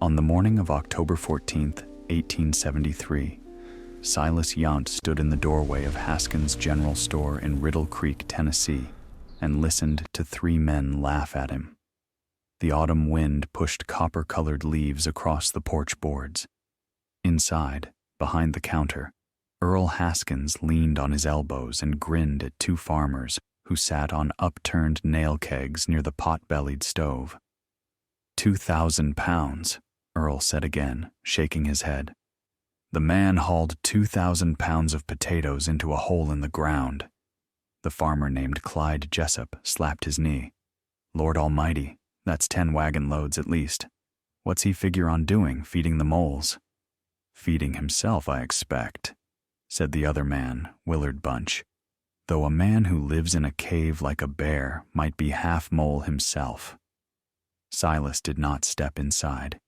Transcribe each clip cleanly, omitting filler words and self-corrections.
On the morning of October 14th, 1873, Silas Yount stood in the doorway of Haskins General Store in Riddle Creek, Tennessee, and listened to three men laugh at him. The autumn wind pushed copper-colored leaves across the porch boards. Inside, behind the counter, Earl Haskins leaned on his elbows and grinned at two farmers who sat on upturned nail kegs near the pot-bellied stove. 2,000 pounds, Earl said again, shaking his head. The man hauled 2,000 pounds of potatoes into a hole in the ground. The farmer named Clyde Jessup slapped his knee. Lord Almighty, that's 10 wagon loads at least. What's he figure on doing, feeding the moles? Feeding himself, I expect, said the other man, Willard Bunch, though a man who lives in a cave like a bear might be half mole himself. Silas did not step inside.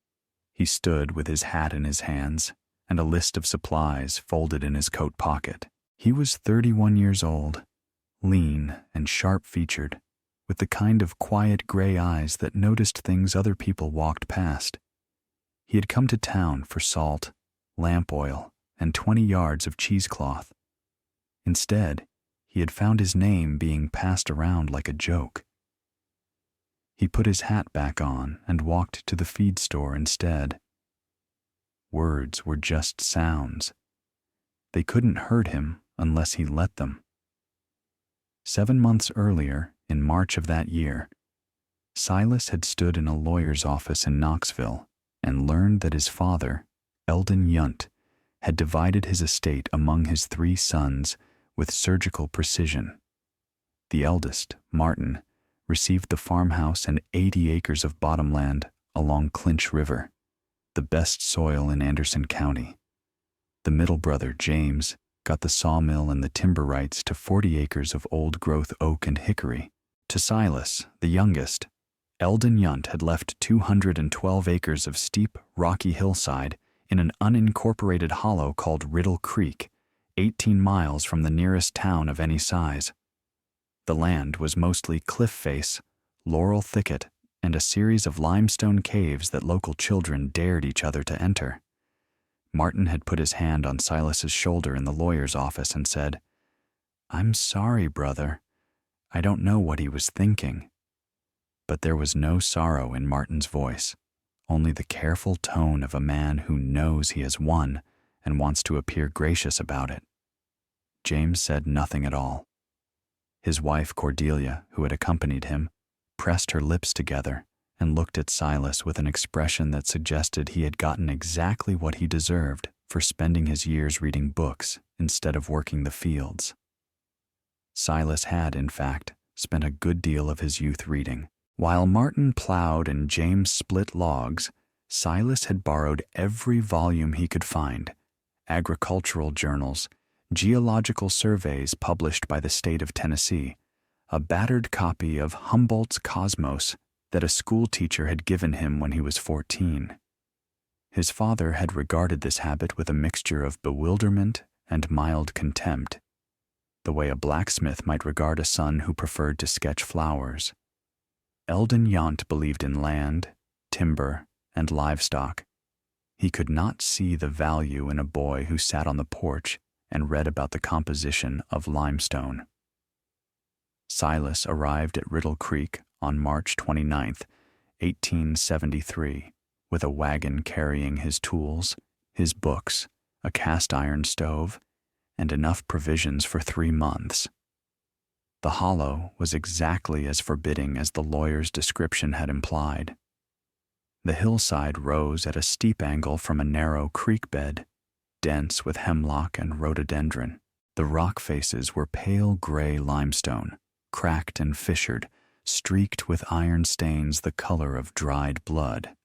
He stood with his hat in his hands and a list of supplies folded in his coat pocket. He was 31 years old, lean and sharp-featured, with the kind of quiet gray eyes that noticed things other people walked past. He had come to town for salt, lamp oil, and 20 yards of cheesecloth. Instead, he had found his name being passed around like a joke. He put his hat back on and walked to the feed store instead. Words were just sounds. They couldn't hurt him unless he let them. 7 months earlier, in March of that year, Silas had stood in a lawyer's office in Knoxville and learned that his father, Eldon Yount, had divided his estate among his 3 sons with surgical precision. The eldest, Martin, received the farmhouse and 80 acres of bottomland along Clinch River, the best soil in Anderson County. The middle brother, James, got the sawmill and the timber rights to 40 acres of old-growth oak and hickory. To Silas, the youngest, Eldon Yount had left 212 acres of steep, rocky hillside in an unincorporated hollow called Riddle Creek, 18 miles from the nearest town of any size. The land was mostly cliff face, laurel thicket, and a series of limestone caves that local children dared each other to enter. Martin had put his hand on Silas's shoulder in the lawyer's office and said, "I'm sorry, brother. I don't know what he was thinking." But there was no sorrow in Martin's voice, only the careful tone of a man who knows he has won and wants to appear gracious about it. James said nothing at all. His wife, Cordelia, who had accompanied him, pressed her lips together and looked at Silas with an expression that suggested he had gotten exactly what he deserved for spending his years reading books instead of working the fields. Silas had, in fact, spent a good deal of his youth reading. While Martin plowed and James split logs, Silas had borrowed every volume he could find: agricultural journals, geological surveys published by the state of Tennessee, a battered copy of Humboldt's Cosmos that a school teacher had given him when he was 14. His father had regarded this habit with a mixture of bewilderment and mild contempt, the way a blacksmith might regard a son who preferred to sketch flowers. Eldon Yount believed in land, timber, and livestock. He could not see the value in a boy who sat on the porch and read about the composition of limestone. Silas arrived at Riddle Creek on March 29, 1873, with a wagon carrying his tools, his books, a cast-iron stove, and enough provisions for 3 months. The hollow was exactly as forbidding as the lawyer's description had implied. The hillside rose at a steep angle from a narrow creek bed, dense with hemlock and rhododendron. The rock faces were pale gray limestone, cracked and fissured, streaked with iron stains the color of dried blood.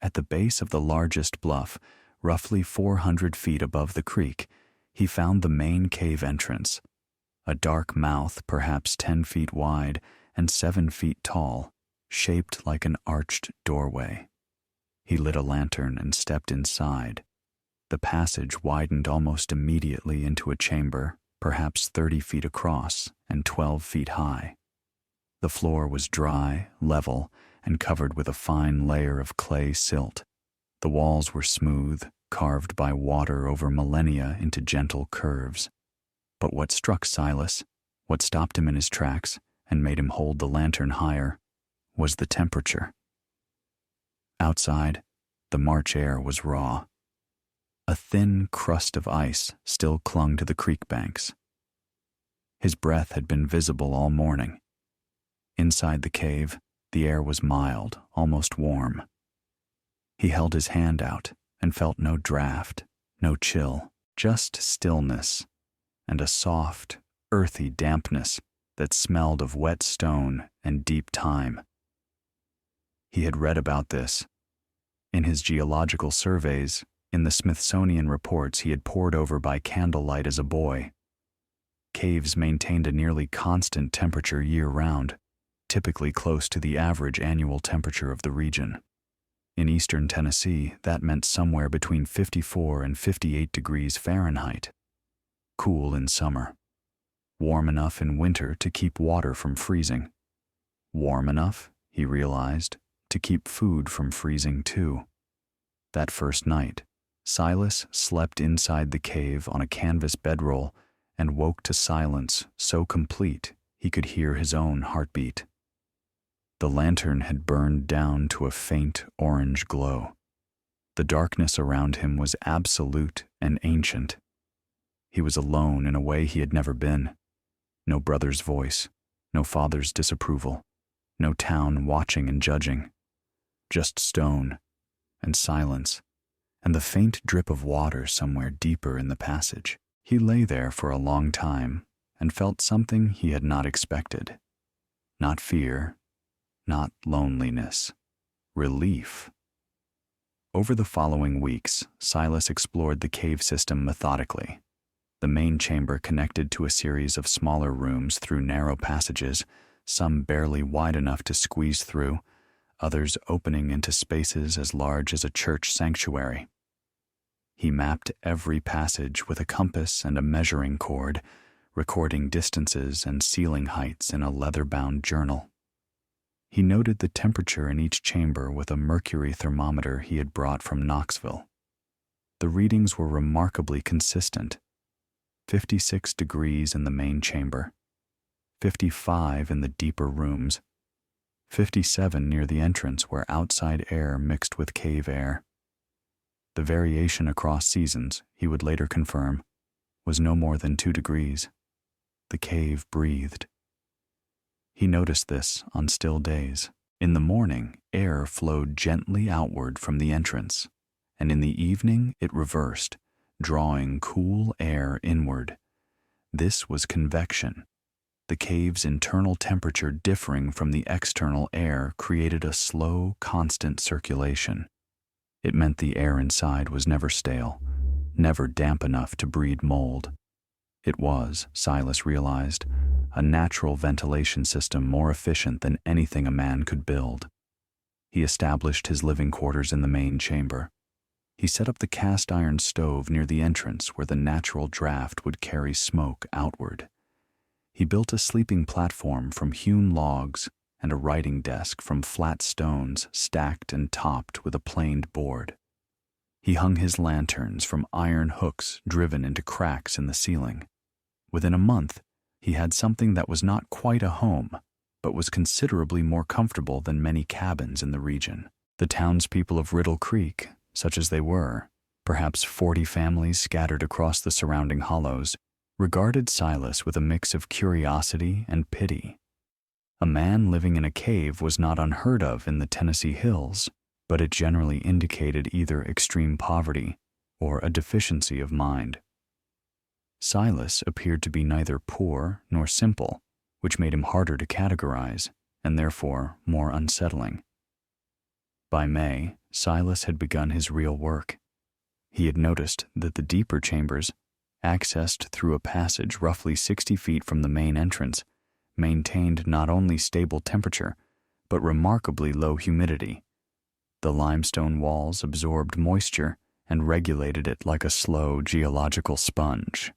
At the base of the largest bluff, roughly 400 feet above the creek, he found the main cave entrance, a dark mouth perhaps 10 feet wide and 7 feet tall, shaped like an arched doorway. He lit a lantern and stepped inside. The passage widened almost immediately into a chamber, perhaps 30 feet across and 12 feet high. The floor was dry, level, and covered with a fine layer of clay silt. The walls were smooth, carved by water over millennia into gentle curves. But what struck Silas, what stopped him in his tracks and made him hold the lantern higher, was the temperature. Outside, the March air was raw. A thin crust of ice still clung to the creek banks. His breath had been visible all morning. Inside the cave, the air was mild, almost warm. He held his hand out and felt no draft, no chill, just stillness and a soft, earthy dampness that smelled of wet stone and deep thyme. He had read about this. In his geological surveys, in the Smithsonian reports he had pored over by candlelight as a boy. Caves maintained a nearly constant temperature year-round, typically close to the average annual temperature of the region. In eastern Tennessee, that meant somewhere between 54 and 58 degrees Fahrenheit. Cool in summer. Warm enough in winter to keep water from freezing. Warm enough, he realized, to keep food from freezing too. That first night, Silas slept inside the cave on a canvas bedroll and woke to silence so complete he could hear his own heartbeat. The lantern had burned down to a faint orange glow. The darkness around him was absolute and ancient. He was alone in a way he had never been. No brother's voice, no father's disapproval, no town watching and judging. Just stone and silence and the faint drip of water somewhere deeper in the passage. He lay there for a long time and felt something he had not expected. Not fear, not loneliness, relief. Over the following weeks, Silas explored the cave system methodically. The main chamber connected to a series of smaller rooms through narrow passages, some barely wide enough to squeeze through, others opening into spaces as large as a church sanctuary. He mapped every passage with a compass and a measuring cord, recording distances and ceiling heights in a leather-bound journal. He noted the temperature in each chamber with a mercury thermometer he had brought from Knoxville. The readings were remarkably consistent. 56 degrees in the main chamber, 55 in the deeper rooms, 57 near the entrance where outside air mixed with cave air. The variation across seasons, he would later confirm, was no more than 2 degrees. The cave breathed. He noticed this on still days. In the morning, air flowed gently outward from the entrance, and in the evening it reversed, drawing cool air inward. This was convection. The cave's internal temperature differing from the external air created a slow, constant circulation. It meant the air inside was never stale, never damp enough to breed mold. It was, Silas realized, a natural ventilation system more efficient than anything a man could build. He established his living quarters in the main chamber. He set up the cast iron stove near the entrance where the natural draft would carry smoke outward. He built a sleeping platform from hewn logs and a writing desk from flat stones stacked and topped with a planed board. He hung his lanterns from iron hooks driven into cracks in the ceiling. Within a month, he had something that was not quite a home, but was considerably more comfortable than many cabins in the region. The townspeople of Riddle Creek, such as they were, perhaps 40 families scattered across the surrounding hollows, regarded Silas with a mix of curiosity and pity. A man living in a cave was not unheard of in the Tennessee hills, but it generally indicated either extreme poverty or a deficiency of mind. Silas appeared to be neither poor nor simple, which made him harder to categorize and therefore more unsettling. By May, Silas had begun his real work. He had noticed that the deeper chambers, accessed through a passage roughly 60 feet from the main entrance, maintained not only stable temperature, but remarkably low humidity. The limestone walls absorbed moisture and regulated it like a slow geological sponge.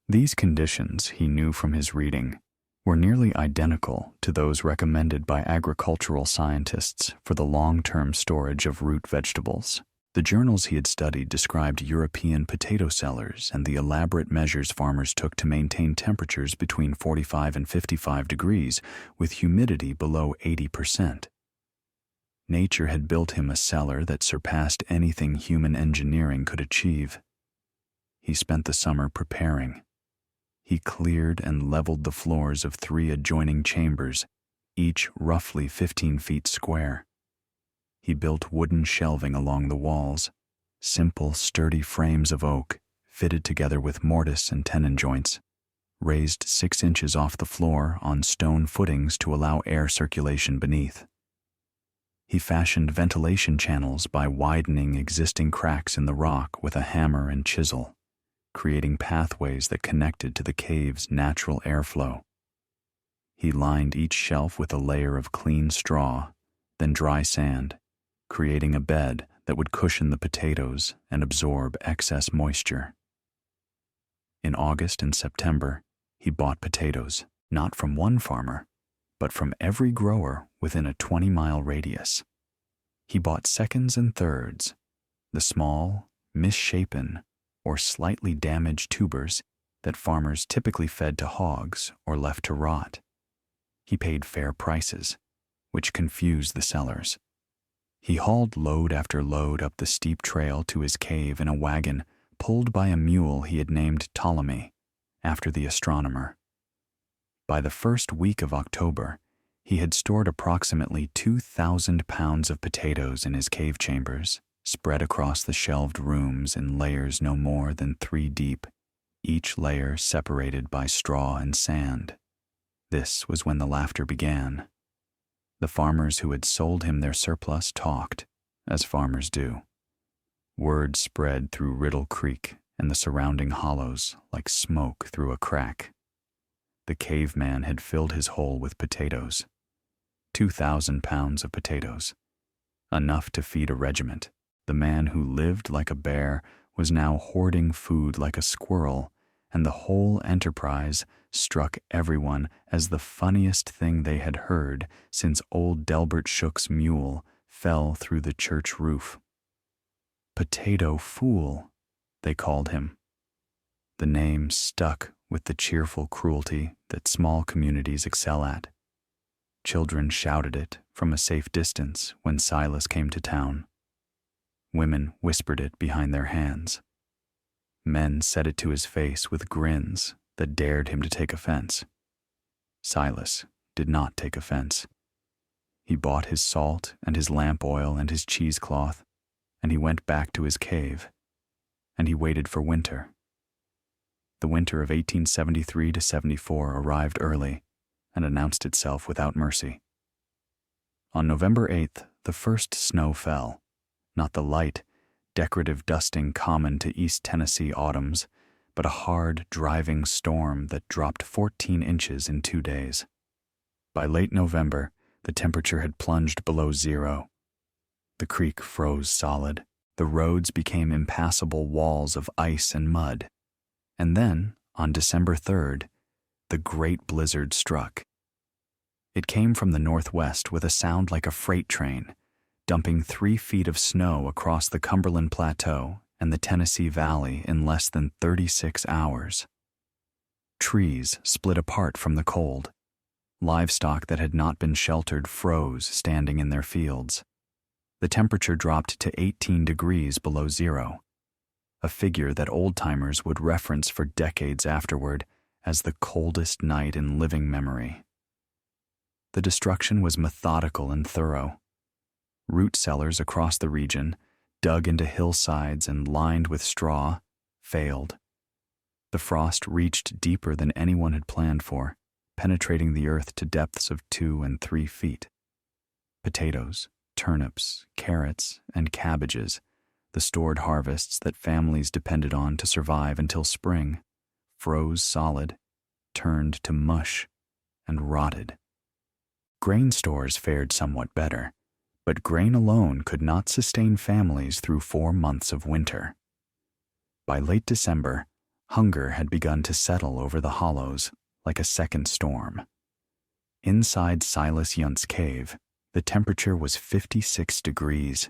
These conditions, he knew from his reading, were nearly identical to those recommended by agricultural scientists for the long-term storage of root vegetables. The journals he had studied described European potato cellars and the elaborate measures farmers took to maintain temperatures between 45 and 55 degrees with humidity below 80%. Nature had built him a cellar that surpassed anything human engineering could achieve. He spent the summer preparing. He cleared and leveled the floors of 3 adjoining chambers, each roughly 15 feet square. He built wooden shelving along the walls, simple, sturdy frames of oak, fitted together with mortise and tenon joints, raised 6 inches off the floor on stone footings to allow air circulation beneath. He fashioned ventilation channels by widening existing cracks in the rock with a hammer and chisel, creating pathways that connected to the cave's natural airflow. He lined each shelf with a layer of clean straw, then dry sand, creating a bed that would cushion the potatoes and absorb excess moisture. In August and September, he bought potatoes, not from one farmer, but from every grower within a 20-mile radius. He bought seconds and thirds, the small, misshapen, or slightly damaged tubers that farmers typically fed to hogs or left to rot. He paid fair prices, which confused the sellers. He hauled load after load up the steep trail to his cave in a wagon pulled by a mule he had named Ptolemy, after the astronomer. By the first week of October, he had stored approximately 2,000 pounds of potatoes in his cave chambers, spread across the shelved rooms in layers no more than 3 deep, each layer separated by straw and sand. This was when the laughter began. The farmers who had sold him their surplus talked, as farmers do. Word spread through Riddle Creek and the surrounding hollows like smoke through a crack. The caveman had filled his hole with potatoes. 2,000 pounds of potatoes. Enough to feed a regiment. The man who lived like a bear was now hoarding food like a squirrel, and the whole enterprise struck everyone as the funniest thing they had heard since old Delbert Shook's mule fell through the church roof. Potato Fool, they called him. The name stuck with the cheerful cruelty that small communities excel at. Children shouted it from a safe distance when Silas came to town. Women whispered it behind their hands. Men said it to his face with grins that dared him to take offense. Silas did not take offense. He bought his salt and his lamp oil and his cheesecloth, and he went back to his cave, and he waited for winter. The winter of 1873 to 74 arrived early and announced itself without mercy. On November 8th, the first snow fell, not the light, decorative dusting common to East Tennessee autumns, but a hard, driving storm that dropped 14 inches in 2 days. By late November, the temperature had plunged below zero. The creek froze solid. The roads became impassable walls of ice and mud. And then, on December 3rd, the great blizzard struck. It came from the northwest with a sound like a freight train, dumping 3 feet of snow across the Cumberland Plateau and the Tennessee Valley in less than 36 hours. Trees split apart from the cold. Livestock that had not been sheltered froze standing in their fields. The temperature dropped to 18 degrees below zero, a figure that old-timers would reference for decades afterward as the coldest night in living memory. The destruction was methodical and thorough. Root cellars across the region, dug into hillsides and lined with straw, failed. The frost reached deeper than anyone had planned for, penetrating the earth to depths of 2 and 3 feet. Potatoes, turnips, carrots, and cabbages, the stored harvests that families depended on to survive until spring, froze solid, turned to mush, and rotted. Grain stores fared somewhat better, but grain alone could not sustain families through 4 months of winter. By late December, hunger had begun to settle over the hollows like a second storm. Inside Silas Yunt's cave, the temperature was 56 degrees.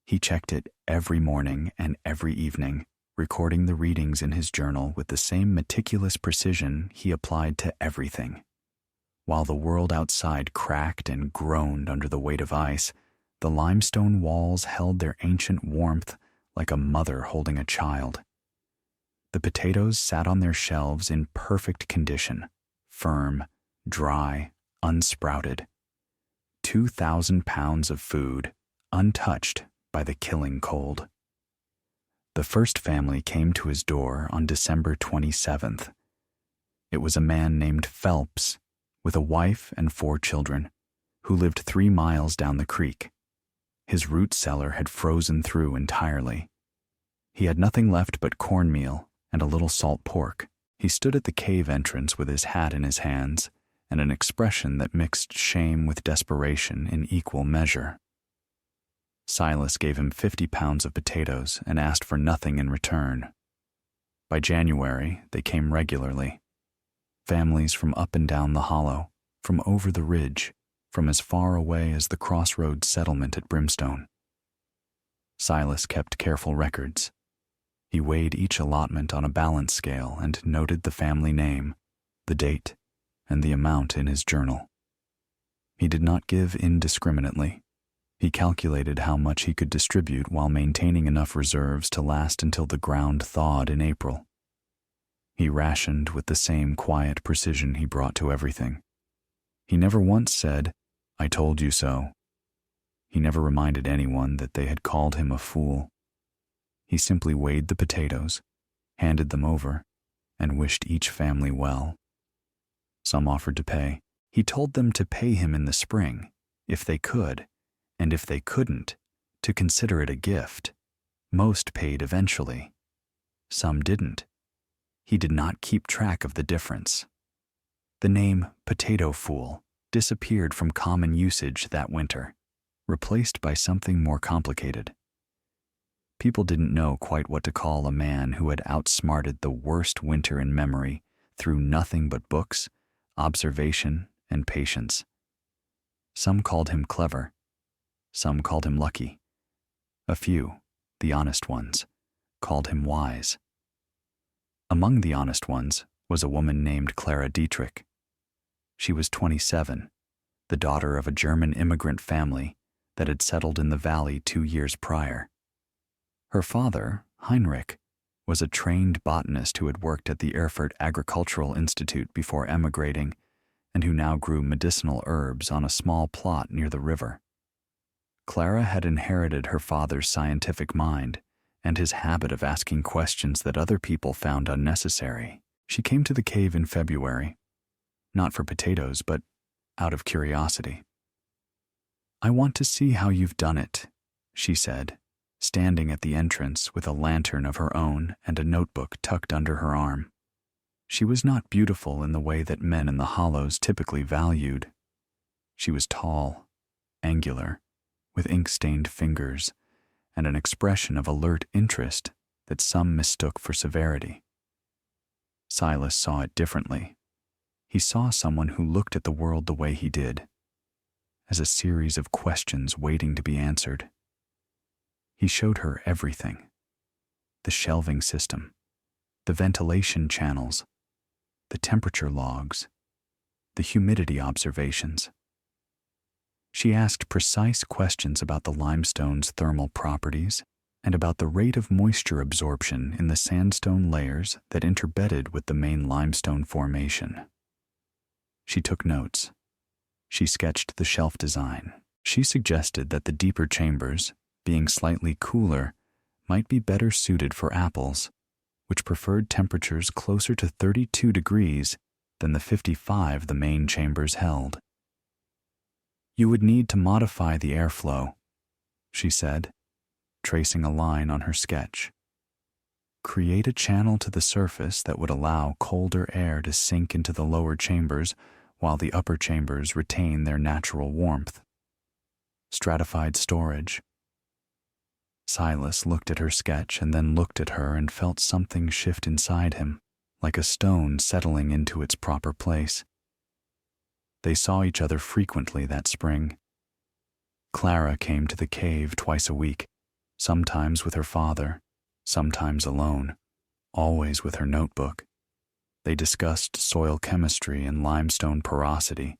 He checked it every morning and every evening, recording the readings in his journal with the same meticulous precision he applied to everything. While the world outside cracked and groaned under the weight of ice, the limestone walls held their ancient warmth like a mother holding a child. The potatoes sat on their shelves in perfect condition, firm, dry, unsprouted. 2,000 pounds of food, untouched by the killing cold. The first family came to his door on December 27th. It was a man named Phelps, with a wife and 4 children, who lived 3 miles down the creek. His root cellar had frozen through entirely. He had nothing left but cornmeal and a little salt pork. He stood at the cave entrance with his hat in his hands and an expression that mixed shame with desperation in equal measure. Silas gave him 50 pounds of potatoes and asked for nothing in return. By January, they came regularly. Families from up and down the hollow, from over the ridge, from as far away as the crossroads settlement at Brimstone. Silas kept careful records. He weighed each allotment on a balance scale and noted the family name, the date, and the amount in his journal. He did not give indiscriminately. He calculated how much he could distribute while maintaining enough reserves to last until the ground thawed in April. He rationed with the same quiet precision he brought to everything. He never once said, "I told you so." He never reminded anyone that they had called him a fool. He simply weighed the potatoes, handed them over, and wished each family well. Some offered to pay. He told them to pay him in the spring, if they could, and if they couldn't, to consider it a gift. Most paid eventually. Some didn't. He did not keep track of the difference. The name Potato Fool disappeared from common usage that winter, replaced by something more complicated. People didn't know quite what to call a man who had outsmarted the worst winter in memory through nothing but books, observation, and patience. Some called him clever. Some called him lucky. A few, the honest ones, called him wise. Among the honest ones was a woman named Clara Dietrich. She was 27, the daughter of a German immigrant family that had settled in the valley 2 years prior. Her father, Heinrich, was a trained botanist who had worked at the Erfurt Agricultural Institute before emigrating and who now grew medicinal herbs on a small plot near the river. Clara had inherited her father's scientific mind and his habit of asking questions that other people found unnecessary. She came to the cave in February, not for potatoes, but out of curiosity. "I want to see how you've done it," she said, standing at the entrance with a lantern of her own and a notebook tucked under her arm. She was not beautiful in the way that men in the hollows typically valued. She was tall, angular, with ink-stained fingers, and an expression of alert interest that some mistook for severity. Silas saw it differently. He saw someone who looked at the world the way he did, as a series of questions waiting to be answered. He showed her everything: the shelving system, the ventilation channels, the temperature logs, the humidity observations. She asked precise questions about the limestone's thermal properties and about the rate of moisture absorption in the sandstone layers that interbedded with the main limestone formation. She took notes. She sketched the shelf design. She suggested that the deeper chambers, being slightly cooler, might be better suited for apples, which preferred temperatures closer to 32 degrees than the 55 the main chambers held. "You would need to modify the airflow," she said, tracing a line on her sketch. "Create a channel to the surface that would allow colder air to sink into the lower chambers while the upper chambers retain their natural warmth. Stratified storage." Silas looked at her sketch and then looked at her and felt something shift inside him, like a stone settling into its proper place. They saw each other frequently that spring. Clara came to the cave twice a week, sometimes with her father, sometimes alone, always with her notebook. They discussed soil chemistry and limestone porosity,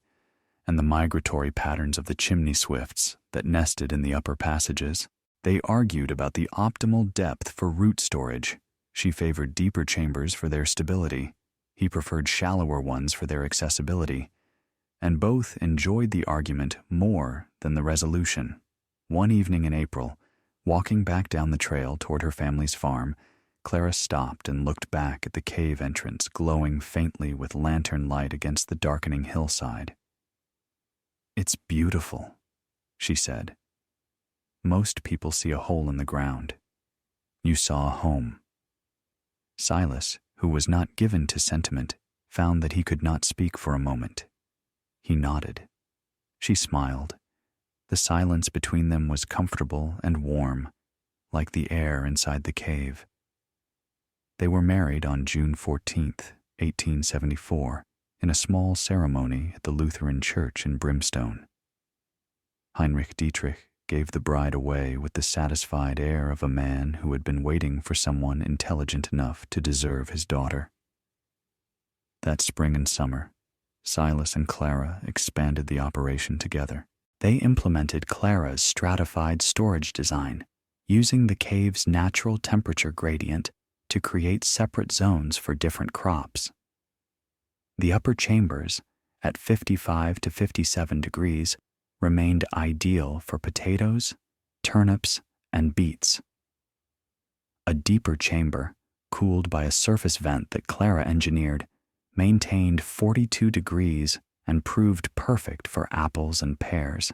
and the migratory patterns of the chimney swifts that nested in the upper passages. They argued about the optimal depth for root storage. She favored deeper chambers for their stability. He preferred shallower ones for their accessibility. And both enjoyed the argument more than the resolution. One evening in April, walking back down the trail toward her family's farm, Clara stopped and looked back at the cave entrance glowing faintly with lantern light against the darkening hillside. "It's beautiful," she said. "Most people see a hole in the ground. You saw a home." Silas, who was not given to sentiment, found that he could not speak for a moment. He nodded. She smiled. The silence between them was comfortable and warm, like the air inside the cave. They were married on June 14th, 1874, in a small ceremony at the Lutheran Church in Brimstone. Heinrich Dietrich gave the bride away with the satisfied air of a man who had been waiting for someone intelligent enough to deserve his daughter. That spring and summer, Silas and Clara expanded the operation together. They implemented Clara's stratified storage design, using the cave's natural temperature gradient to create separate zones for different crops. The upper chambers, at 55 to 57 degrees, remained ideal for potatoes, turnips, and beets. A deeper chamber, cooled by a surface vent that Clara engineered, maintained 42 degrees and proved perfect for apples and pears.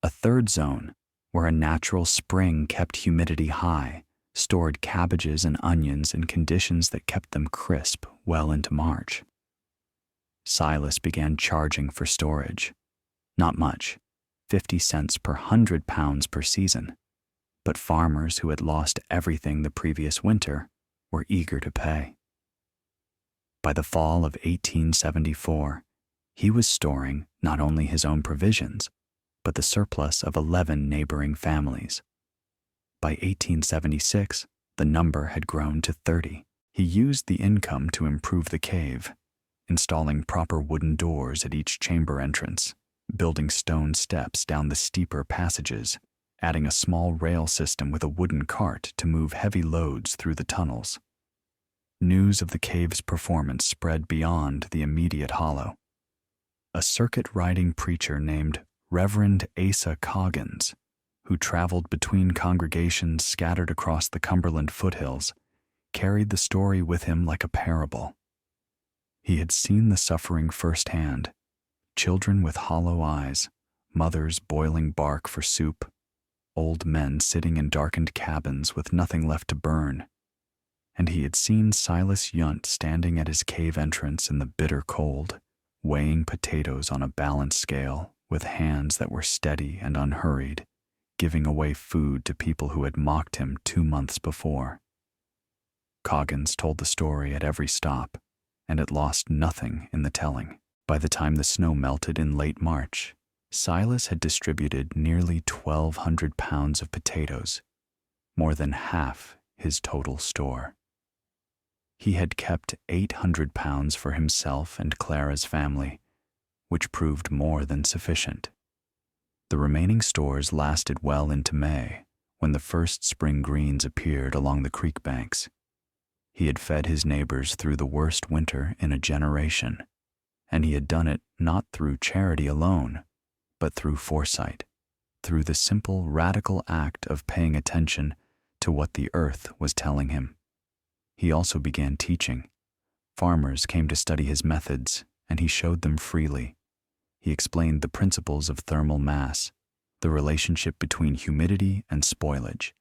A third zone, where a natural spring kept humidity high, stored cabbages and onions in conditions that kept them crisp well into March. Silas began charging for storage. Not much, 50 cents per 100 pounds per season, but farmers who had lost everything the previous winter were eager to pay. By the fall of 1874, he was storing not only his own provisions, but the surplus of 11 neighboring families. By 1876, the number had grown to 30. He used the income to improve the cave, installing proper wooden doors at each chamber entrance, building stone steps down the steeper passages, adding a small rail system with a wooden cart to move heavy loads through the tunnels. News of the cave's performance spread beyond the immediate hollow. A circuit-riding preacher named Reverend Asa Coggins, who traveled between congregations scattered across the Cumberland foothills, carried the story with him like a parable. He had seen the suffering firsthand: children with hollow eyes, mothers boiling bark for soup, old men sitting in darkened cabins with nothing left to burn. And he had seen Silas Yunt standing at his cave entrance in the bitter cold, weighing potatoes on a balance scale with hands that were steady and unhurried, giving away food to people who had mocked him 2 months before. Coggins told the story at every stop, and it lost nothing in the telling. By the time the snow melted in late March, Silas had distributed nearly 1,200 pounds of potatoes, more than half his total store. He had kept 800 pounds for himself and Clara's family, which proved more than sufficient. The remaining stores lasted well into May, when the first spring greens appeared along the creek banks. He had fed his neighbors through the worst winter in a generation, and he had done it not through charity alone, but through foresight, through the simple, radical act of paying attention to what the earth was telling him. He also began teaching. Farmers came to study his methods, and he showed them freely. He explained the principles of thermal mass, the relationship between humidity and spoilage,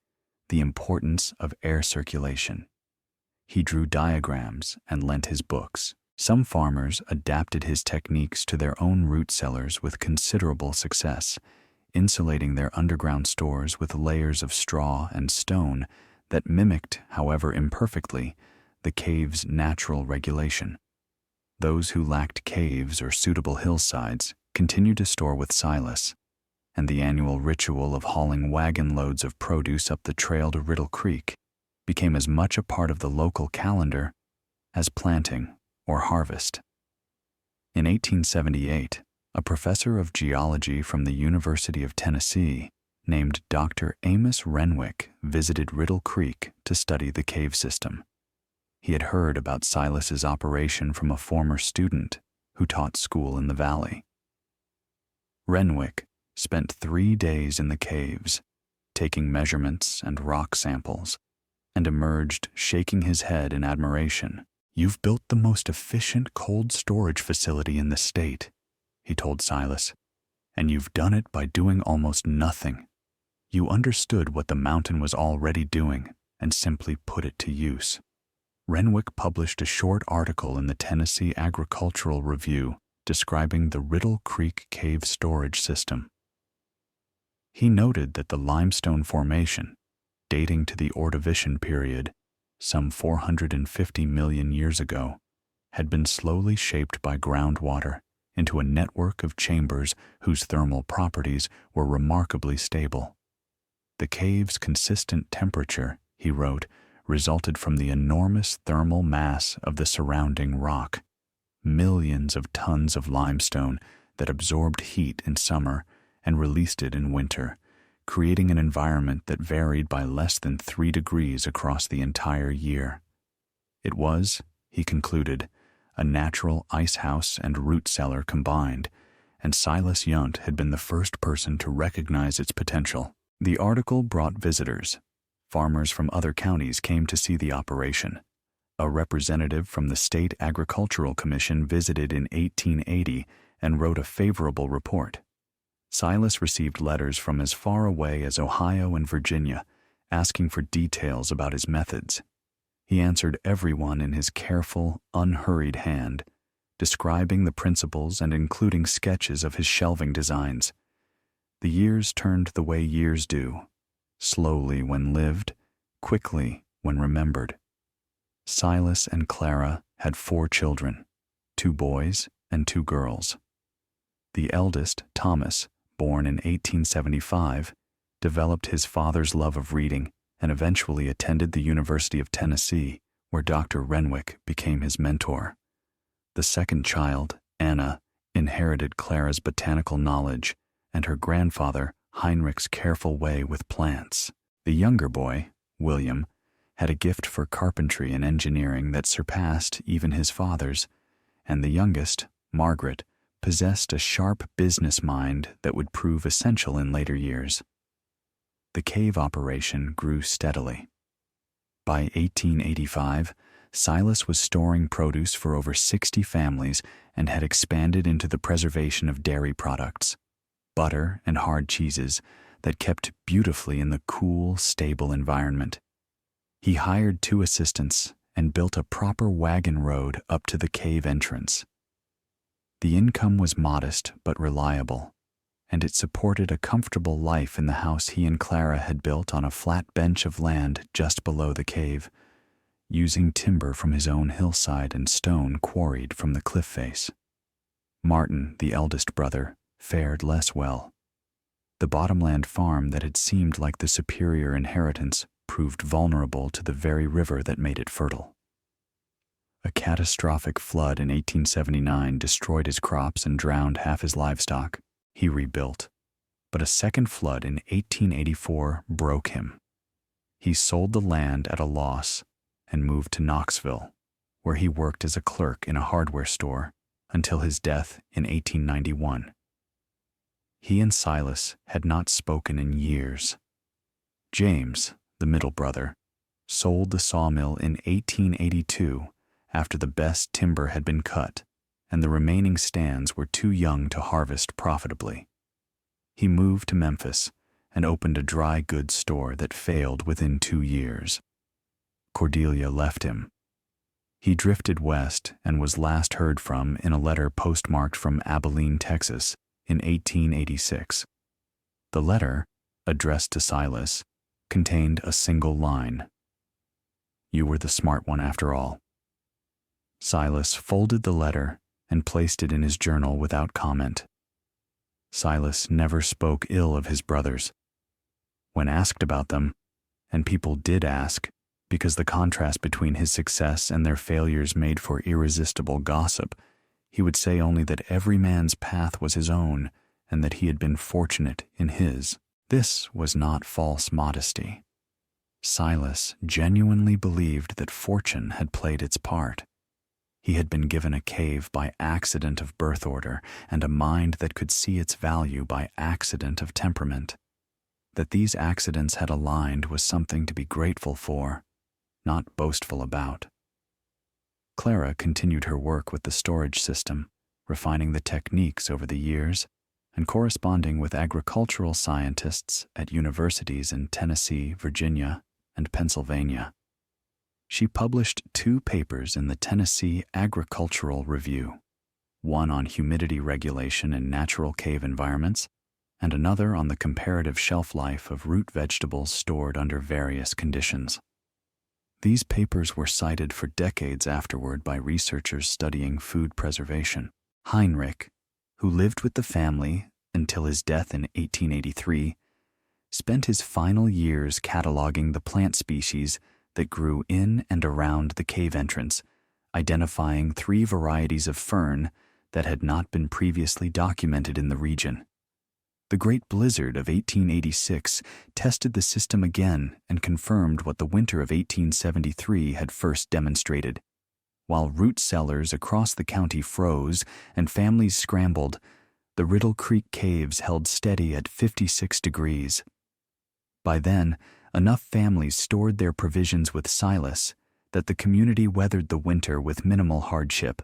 the importance of air circulation. He drew diagrams and lent his books. Some farmers adapted his techniques to their own root cellars with considerable success, insulating their underground stores with layers of straw and stone that mimicked, however imperfectly, the cave's natural regulation. Those who lacked caves or suitable hillsides continued to store with Silas, and the annual ritual of hauling wagon loads of produce up the trail to Riddle Creek became as much a part of the local calendar as planting or harvest. In 1878, a professor of geology from the University of Tennessee named Dr. Amos Renwick visited Riddle Creek to study the cave system. He had heard about Silas's operation from a former student who taught school in the valley. Renwick spent 3 days in the caves, taking measurements and rock samples, and emerged shaking his head in admiration. "You've built the most efficient cold storage facility in the state," he told Silas, "and you've done it by doing almost nothing. You understood what the mountain was already doing and simply put it to use." Renwick published a short article in the Tennessee Agricultural Review describing the Riddle Creek cave storage system. He noted that the limestone formation, dating to the Ordovician period, some 450 million years ago, had been slowly shaped by groundwater into a network of chambers whose thermal properties were remarkably stable. The cave's consistent temperature, he wrote, resulted from the enormous thermal mass of the surrounding rock, millions of tons of limestone that absorbed heat in summer and released it in winter, creating an environment that varied by less than 3 degrees across the entire year. It was, he concluded, a natural ice house and root cellar combined, and Silas Yount had been the first person to recognize its potential. The article brought visitors. Farmers from other counties came to see the operation. A representative from the State Agricultural Commission visited in 1880 and wrote a favorable report. Silas received letters from as far away as Ohio and Virginia, asking for details about his methods. He answered everyone in his careful, unhurried hand, describing the principles and including sketches of his shelving designs. The years turned the way years do, slowly when lived, quickly when remembered. Silas and Clara had 4 children, 2 boys and 2 girls. The eldest, Thomas, born in 1875, developed his father's love of reading and eventually attended the University of Tennessee, where Dr. Renwick became his mentor. The second child, Anna, inherited Clara's botanical knowledge and her grandfather, Heinrich's careful way with plants. The younger boy, William, had a gift for carpentry and engineering that surpassed even his father's, and the youngest, Margaret, possessed a sharp business mind that would prove essential in later years. The cave operation grew steadily. By 1885, Silas was storing produce for over 60 families and had expanded into the preservation of dairy products, butter and hard cheeses that kept beautifully in the cool, stable environment. He hired 2 assistants and built a proper wagon road up to the cave entrance. The income was modest but reliable, and it supported a comfortable life in the house he and Clara had built on a flat bench of land just below the cave, using timber from his own hillside and stone quarried from the cliff face. Martin, the eldest brother, fared less well. The bottomland farm that had seemed like the superior inheritance proved vulnerable to the very river that made it fertile. A catastrophic flood in 1879 destroyed his crops and drowned half his livestock. He rebuilt, but a second flood in 1884 broke him. He sold the land at a loss and moved to Knoxville, where he worked as a clerk in a hardware store until his death in 1891. He and Silas had not spoken in years. James, the middle brother, sold the sawmill in 1882 after the best timber had been cut and the remaining stands were too young to harvest profitably. He moved to Memphis and opened a dry goods store that failed within 2 years. Cordelia left him. He drifted west and was last heard from in a letter postmarked from Abilene, Texas, in 1886. The letter, addressed to Silas, contained a single line. "You were the smart one after all. Silas folded the letter and placed it in his journal without comment. Silas never spoke ill of his brothers. When asked about them, and people did ask, because the contrast between his success and their failures made for irresistible gossip, he would say only that every man's path was his own and that he had been fortunate in his. This was not false modesty. Silas genuinely believed that fortune had played its part. He had been given a cave by accident of birth order and a mind that could see its value by accident of temperament. That these accidents had aligned was something to be grateful for, not boastful about. Clara continued her work with the storage system, refining the techniques over the years and corresponding with agricultural scientists at universities in Tennessee, Virginia, and Pennsylvania. She published 2 papers in the Tennessee Agricultural Review, one on humidity regulation in natural cave environments, and another on the comparative shelf life of root vegetables stored under various conditions. These papers were cited for decades afterward by researchers studying food preservation. Heinrich, who lived with the family until his death in 1883, spent his final years cataloging the plant species that grew in and around the cave entrance, identifying 3 varieties of fern that had not been previously documented in the region. The Great Blizzard of 1886 tested the system again and confirmed what the winter of 1873 had first demonstrated. While root cellars across the county froze and families scrambled, the Riddle Creek caves held steady at 56 degrees. By then, enough families stored their provisions with Silas that the community weathered the winter with minimal hardship.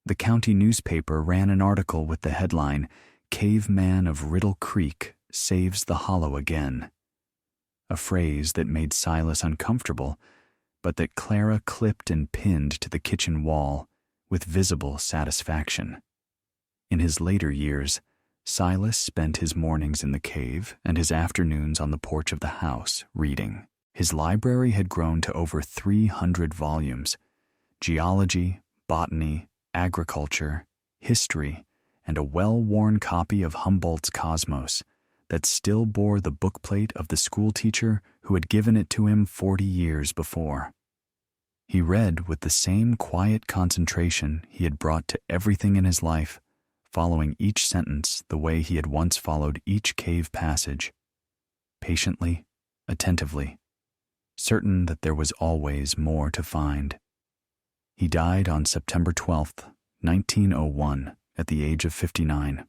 The county newspaper ran an article with the headline, "Caveman of Riddle Creek Saves the Hollow Again," a phrase that made Silas uncomfortable, but that Clara clipped and pinned to the kitchen wall with visible satisfaction. In his later years, Silas spent his mornings in the cave and his afternoons on the porch of the house reading. His library had grown to over 300 volumes: geology, botany, agriculture, history, and a well-worn copy of Humboldt's Cosmos that still bore the bookplate of the schoolteacher who had given it to him 40 years before. He read with the same quiet concentration he had brought to everything in his life, following each sentence the way he had once followed each cave passage, patiently, attentively, certain that there was always more to find. He died on September 12, 1901, at the age of 59.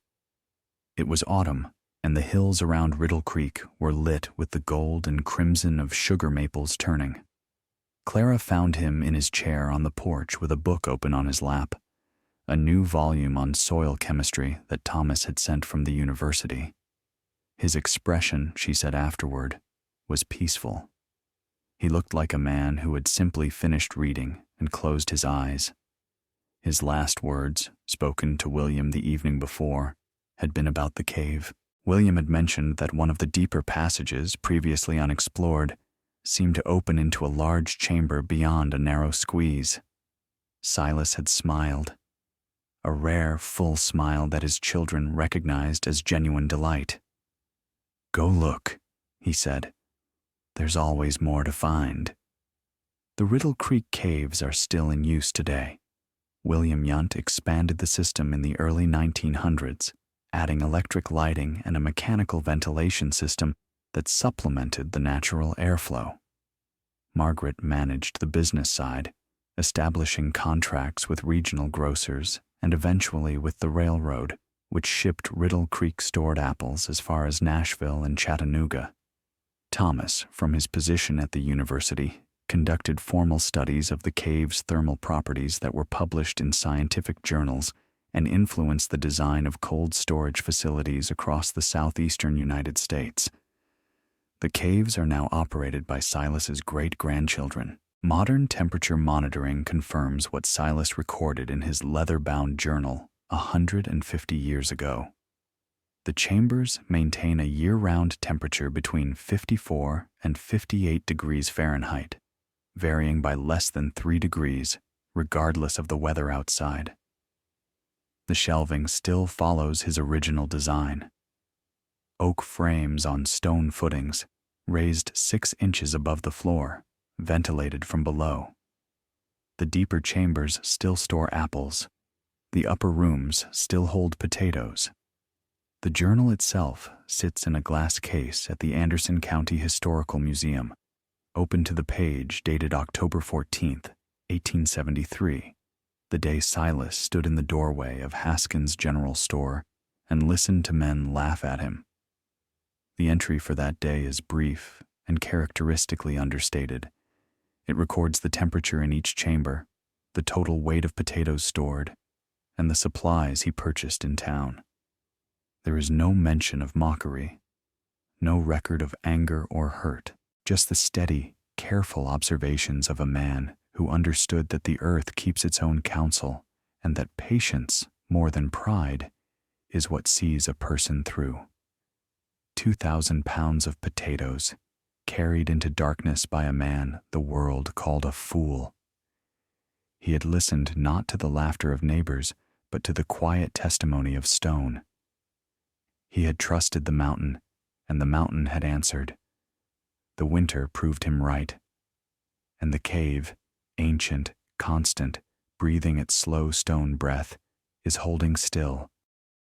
It was autumn, and the hills around Riddle Creek were lit with the gold and crimson of sugar maples turning. Clara found him in his chair on the porch with a book open on his lap, a new volume on soil chemistry that Thomas had sent from the university. His expression, she said afterward, was peaceful. He looked like a man who had simply finished reading and closed his eyes. His last words, spoken to William the evening before, had been about the cave. William had mentioned that one of the deeper passages, previously unexplored, seemed to open into a large chamber beyond a narrow squeeze. Silas had smiled, a rare, full smile that his children recognized as genuine delight. "Go look," he said. "There's always more to find." The Riddle Creek caves are still in use today. William Yount expanded the system in the early 1900s, adding electric lighting and a mechanical ventilation system that supplemented the natural airflow. Margaret managed the business side, establishing contracts with regional grocers and eventually with the railroad, which shipped Riddle Creek stored apples as far as Nashville and Chattanooga. Thomas, from his position at the university, conducted formal studies of the cave's thermal properties that were published in scientific journals and influenced the design of cold storage facilities across the southeastern United States. The caves are now operated by Silas's great-grandchildren. Modern temperature monitoring confirms what Silas recorded in his leather-bound journal 150 years ago. The chambers maintain a year-round temperature between 54 and 58 degrees Fahrenheit, varying by less than 3 degrees, regardless of the weather outside. The shelving still follows his original design. Oak frames on stone footings, raised 6 inches above the floor, ventilated from below. The deeper chambers still store apples. The upper rooms still hold potatoes. The journal itself sits in a glass case at the Anderson County Historical Museum, open to the page dated October 14th, 1873, the day Silas stood in the doorway of Haskins' General Store and listened to men laugh at him. The entry for that day is brief and characteristically understated. It records the temperature in each chamber, the total weight of potatoes stored, and the supplies he purchased in town. There is no mention of mockery, no record of anger or hurt, just the steady, careful observations of a man who understood that the earth keeps its own counsel and that patience, more than pride, is what sees a person through. 2,000 pounds of potatoes, carried into darkness by a man the world called a fool. He had listened not to the laughter of neighbors, but to the quiet testimony of stone. He had trusted the mountain, and the mountain had answered. The winter proved him right. And the cave, ancient, constant, breathing its slow stone breath, is holding still,